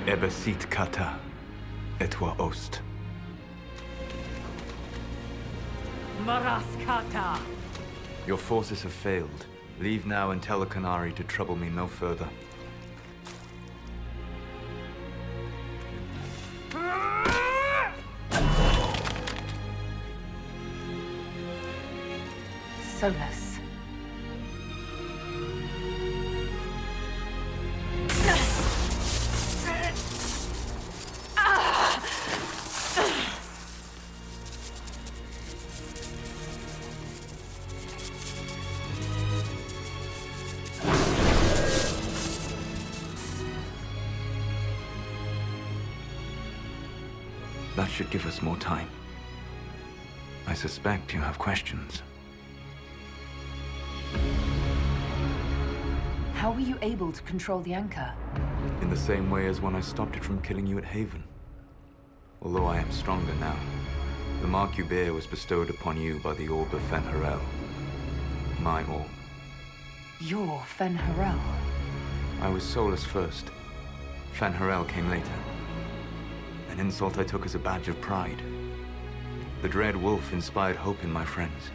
Ebesit kata, etwa ost. Maraskata! Your forces have failed. Leave now and tell the Qunari to trouble me no further. Solus. That should give us more time. I suspect you have questions. How were you able to control the anchor? In the same way as when I stopped it from killing you at Haven. Although I am stronger now, the mark you bear was bestowed upon you by the orb of Fen'Harel. My orb. You're Fen'Harel. I was Solus first. Fen'Harel came later. An insult I took as a badge of pride. The Dread Wolf inspired hope in my friends,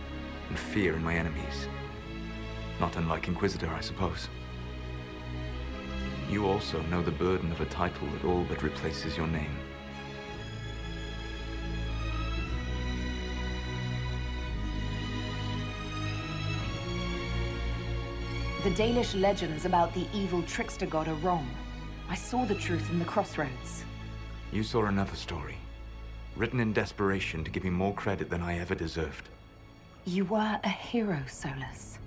and fear in my enemies. Not unlike Inquisitor, I suppose. You also know the burden of a title that all but replaces your name. The Dalish legends about the evil trickster god are wrong. I saw the truth in the crossroads. You saw another story, written in desperation to give me more credit than I ever deserved. You were a hero, Solus.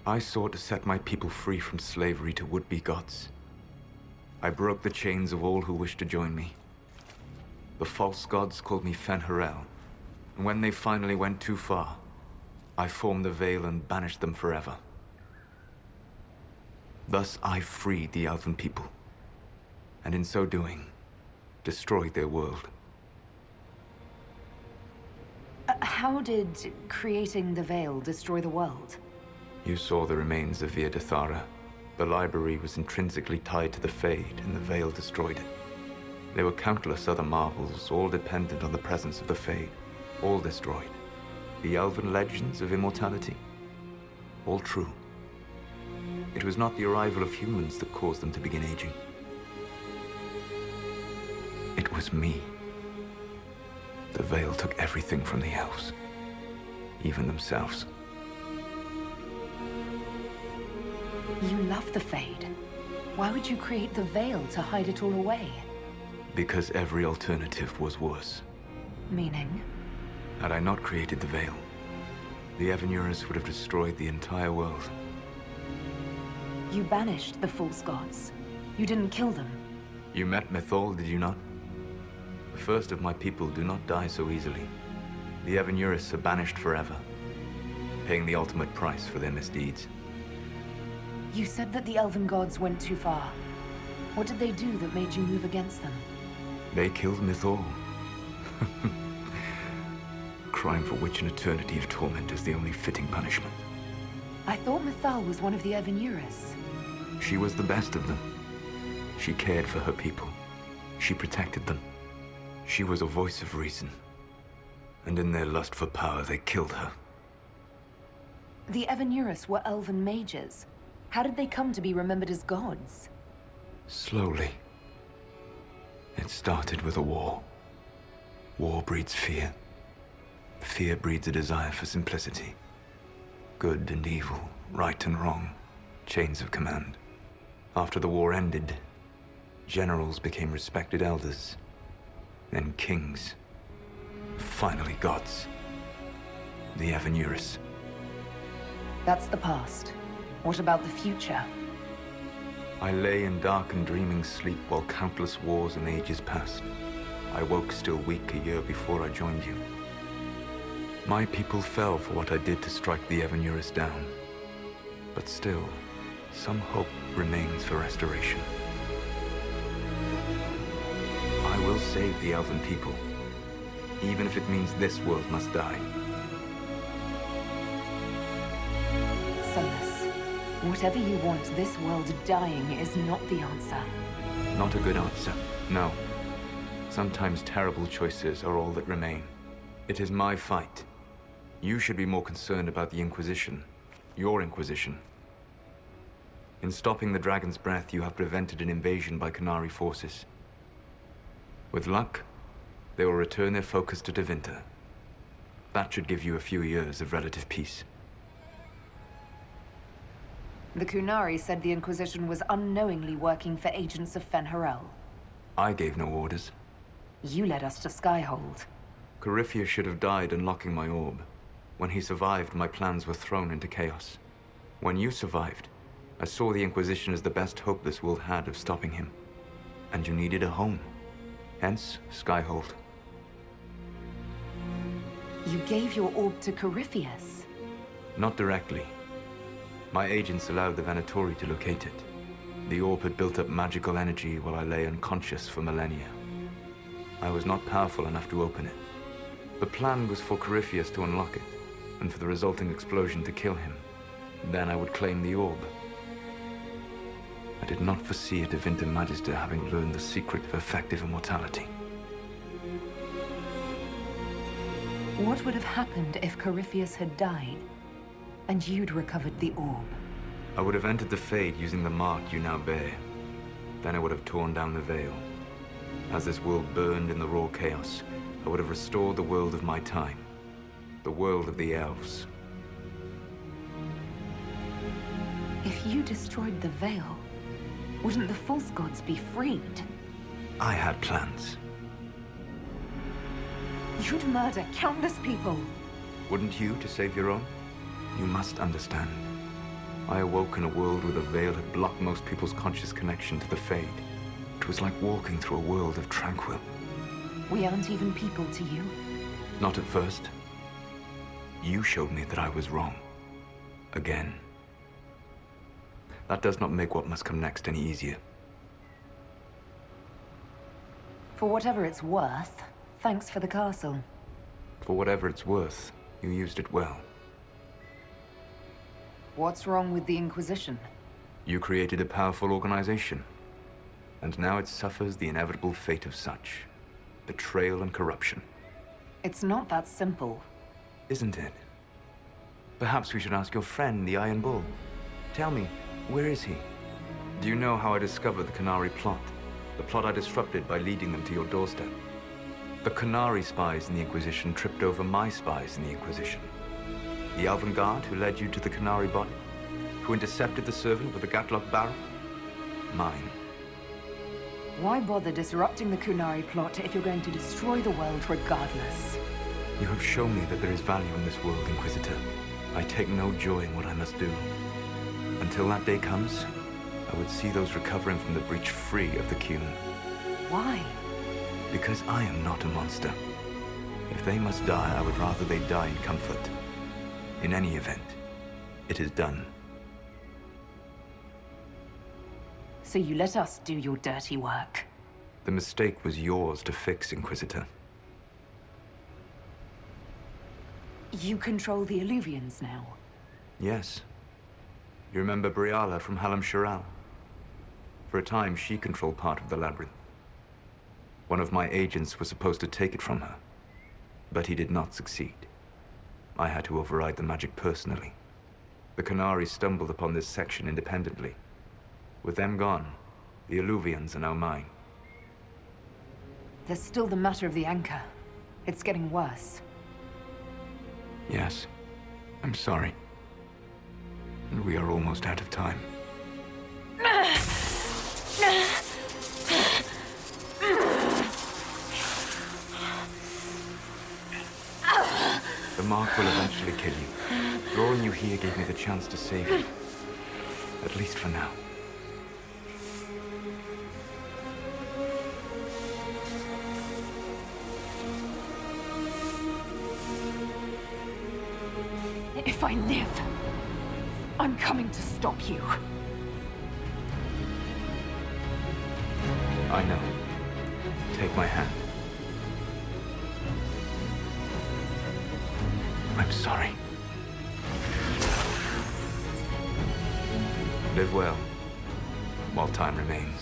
I sought to set my people free from slavery to would-be gods. I broke the chains of all who wished to join me. The false gods called me Fen'Harel, and when they finally went too far, I formed the Veil and banished them forever. Thus I freed the Elven people, and in so doing, destroyed their world. How did creating the Veil destroy the world? You saw the remains of Via Dathara. The library was intrinsically tied to the Fade, and the Veil destroyed it. There were countless other marvels, all dependent on the presence of the Fade, all destroyed. The Elven legends of immortality, all true. It was not the arrival of humans that caused them to begin aging. It was me. The Veil took everything from the elves, even themselves. You love the Fade. Why would you create the Veil to hide it all away? Because every alternative was worse. Meaning? Had I not created the Veil, the Evanurus would have destroyed the entire world. You banished the false gods. You didn't kill them. You met Mythal, did you not? The first of my people do not die so easily. The Evanurus are banished forever, paying the ultimate price for their misdeeds. You said that the Elven gods went too far. What did they do that made you move against them? They killed Mythal. Crime for which an eternity of torment is the only fitting punishment. I thought Mythal was one of the Evanurus. She was the best of them. She cared for her people. She protected them. She was a voice of reason. And in their lust for power, they killed her. The Evanurus were Elven mages. How did they come to be remembered as gods? Slowly. It started with a war. War breeds fear. Fear breeds a desire for simplicity. Good and evil, right and wrong, chains of command. After the war ended, generals became respected elders, then kings, finally gods. The Evanurus. That's the past. What about the future? I lay in dark and dreaming sleep while countless wars and ages passed. I woke still weak a year before I joined you. My people fell for what I did to strike the Evanurus down. But still, some hope remains for restoration. I will save the Elven people, even if it means this world must die. Solus, whatever you want, this world dying is not the answer. Not a good answer, no. Sometimes terrible choices are all that remain. It is my fight. You should be more concerned about the Inquisition. Your Inquisition. In stopping the Dragon's Breath, you have prevented an invasion by Qunari forces. With luck, they will return their focus to Tevinter. That should give you a few years of relative peace. The Qunari said the Inquisition was unknowingly working for agents of Fen'Harel. I gave no orders. You led us to Skyhold. Corypheus should have died unlocking my orb. When he survived, my plans were thrown into chaos. When you survived, I saw the Inquisition as the best hope this world had of stopping him. And you needed a home. Hence, Skyhold. You gave your orb to Corypheus? Not directly. My agents allowed the Venatori to locate it. The orb had built up magical energy while I lay unconscious for millennia. I was not powerful enough to open it. The plan was for Corypheus to unlock it, and for the resulting explosion to kill him. Then I would claim the orb. I did not foresee a Tevinter Magister having learned the secret of effective immortality. What would have happened if Corypheus had died, and you'd recovered the orb? I would have entered the Fade using the mark you now bear. Then I would have torn down the veil. As this world burned in the raw chaos, I would have restored the world of my time. The world of the elves. If you destroyed the veil, wouldn't the false gods be freed? I had plans. You'd murder countless people. Wouldn't you to save your own? You must understand. I awoke in a world where the veil had blocked most people's conscious connection to the Fade. It was like walking through a world of tranquil. We aren't even people to you. Not at first. You showed me that I was wrong. Again. That does not make what must come next any easier. For whatever it's worth, thanks for the castle. For whatever it's worth, you used it well. What's wrong with the Inquisition? You created a powerful organization. And now it suffers the inevitable fate of such. Betrayal and corruption. It's not that simple. Isn't it? Perhaps we should ask your friend, the Iron Bull. Tell me, where is he? Do you know how I discovered the Qunari plot? The plot I disrupted by leading them to your doorstep? The Qunari spies in the Inquisition tripped over my spies in the Inquisition. The Elven Guard who led you to the Qunari body? Who intercepted the servant with the Gatlock barrel? Mine. Why bother disrupting the Qunari plot if you're going to destroy the world regardless? You have shown me that there is value in this world, Inquisitor. I take no joy in what I must do. Until that day comes, I would see those recovering from the breach free of the Qun. Why? Because I am not a monster. If they must die, I would rather they die in comfort. In any event, it is done. So you let us do your dirty work. The mistake was yours to fix, Inquisitor. You control the Illuvians now. Yes. You remember Briala from Halam Shiral? For a time, she controlled part of the labyrinth. One of my agents was supposed to take it from her, but he did not succeed. I had to override the magic personally. The Qunari stumbled upon this section independently. With them gone, the Illuvians are now mine. There's still the matter of the anchor. It's getting worse. Yes, I'm sorry. And we are almost out of time. The mark will eventually kill you. Drawing you here gave me the chance to save you. At least for now. If I live, I'm coming to stop you. I know. Take my hand. I'm sorry. Live well, while time remains.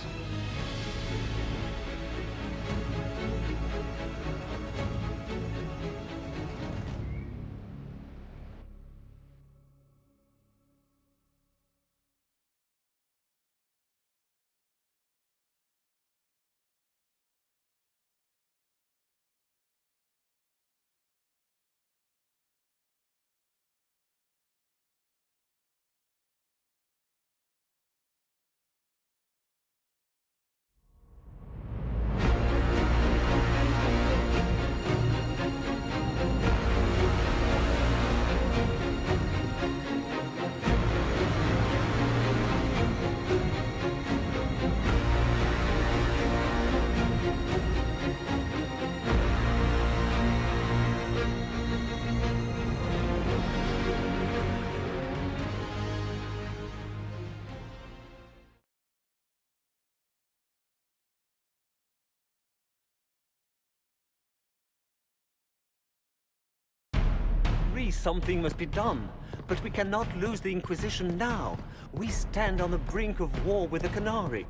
Something must be done, but we cannot lose the Inquisition now. We stand on the brink of war with the Canary.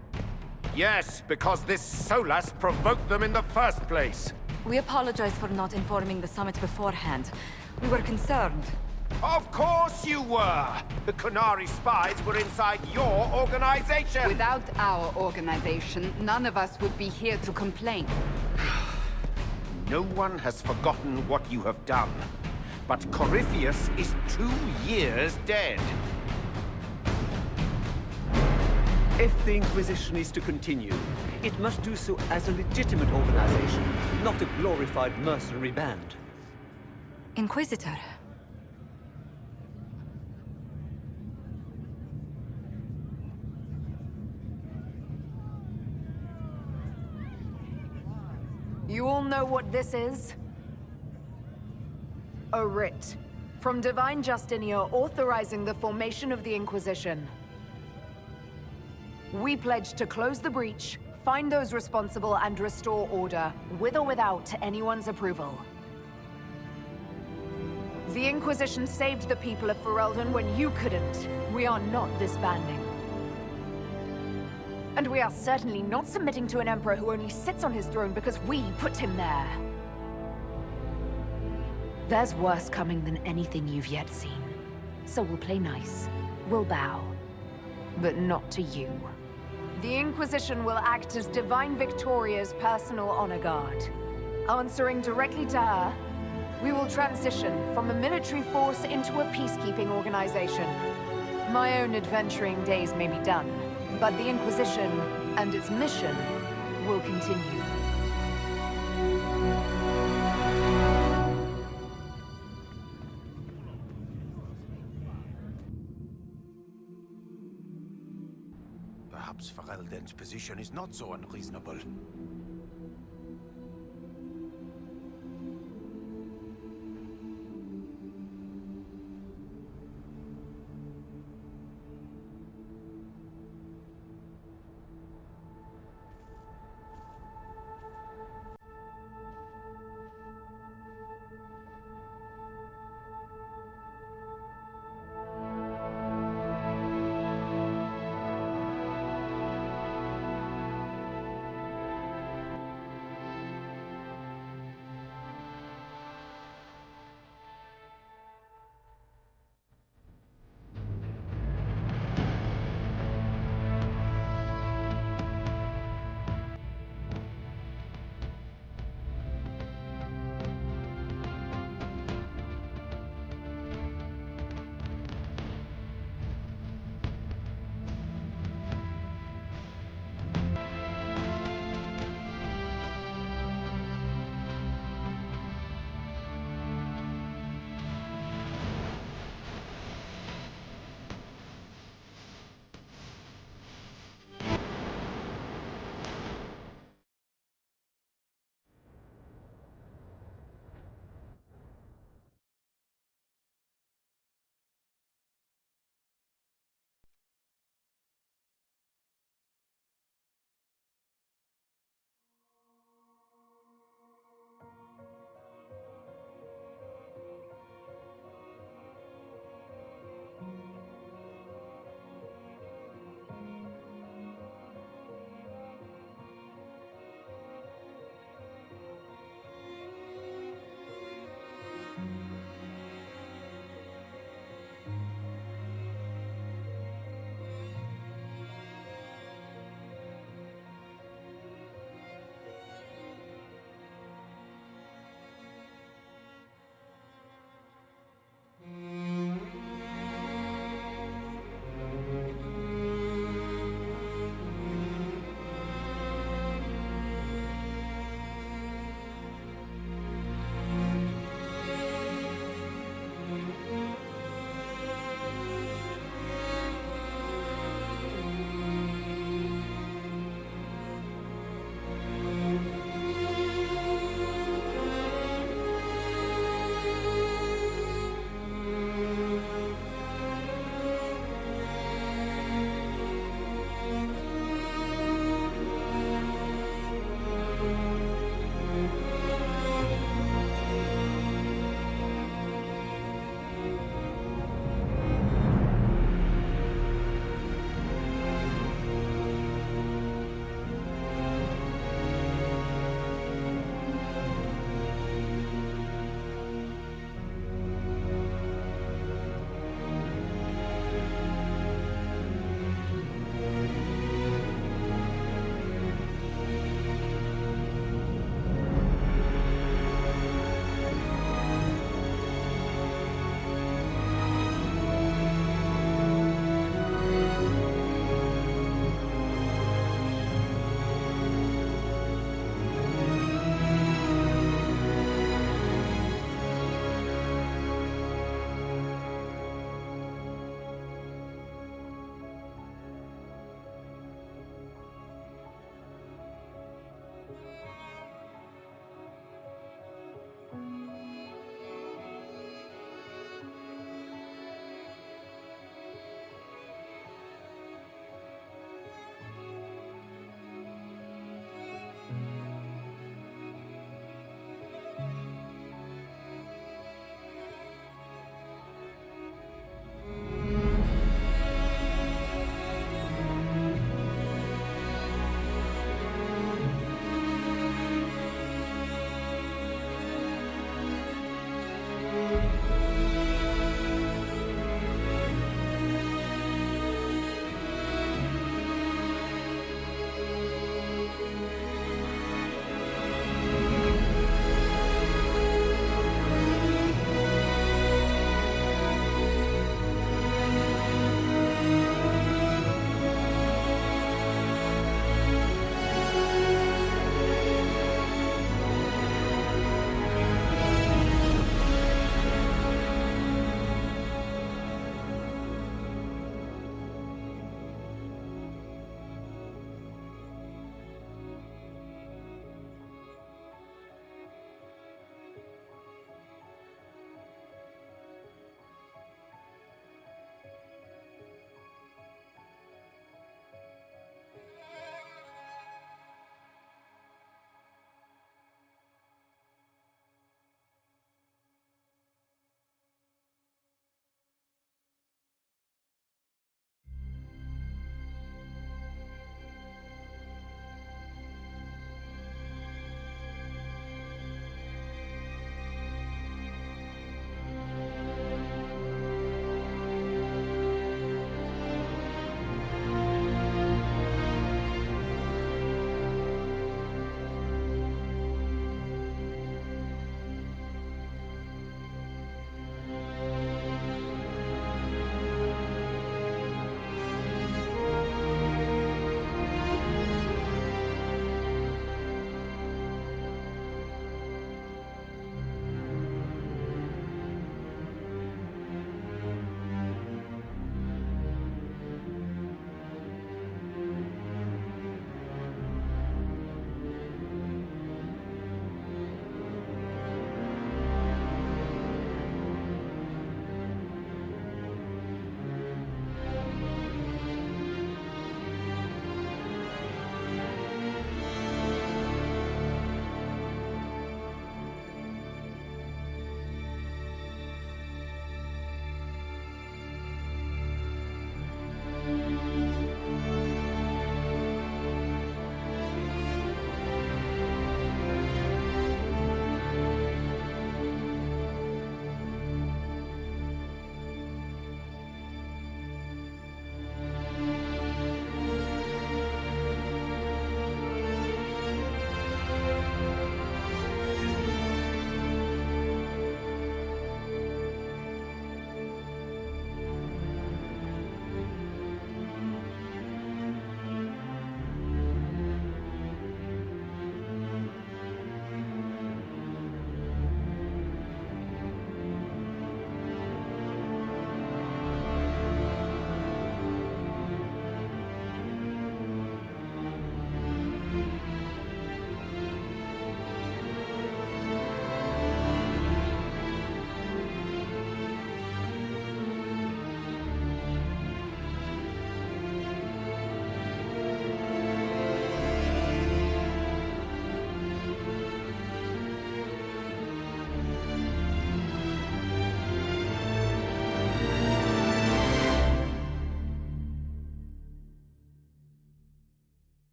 Yes, because this Solas provoked them in the first place. We apologize for not informing the summit beforehand. We were concerned. Of course you were! The Canary spies were inside your organization! Without our organization, none of us would be here to complain. No one has forgotten what you have done. But Corypheus is 2 years dead. If the Inquisition is to continue, it must do so as a legitimate organization, not a glorified mercenary band. Inquisitor. You all know what this is? A writ from Divine Justinia authorizing the formation of the Inquisition. We pledge to close the breach, find those responsible, and restore order, with or without anyone's approval. The Inquisition saved the people of Ferelden when you couldn't. We are not disbanding. And we are certainly not submitting to an emperor who only sits on his throne because we put him there. There's worse coming than anything you've yet seen. So we'll play nice. We'll bow. But not to you. The Inquisition will act as Divine Victoria's personal honor guard. Answering directly to her, we will transition from a military force into a peacekeeping organization. My own adventuring days may be done, but the Inquisition and its mission will continue. Perhaps Ferelden's position is not so unreasonable.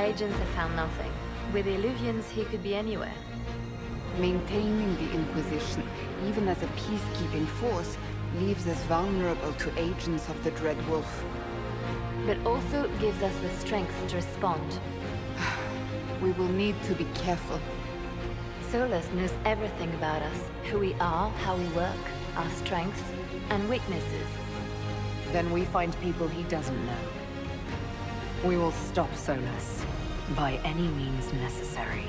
My agents have found nothing. With the Illuvians, he could be anywhere. Maintaining the Inquisition, even as a peacekeeping force, leaves us vulnerable to agents of the Dread Wolf. But also gives us the strength to respond. We will need to be careful. Solus knows everything about us. Who we are, how we work, our strengths and weaknesses. Then we find people he doesn't know. We will stop Solus by any means necessary.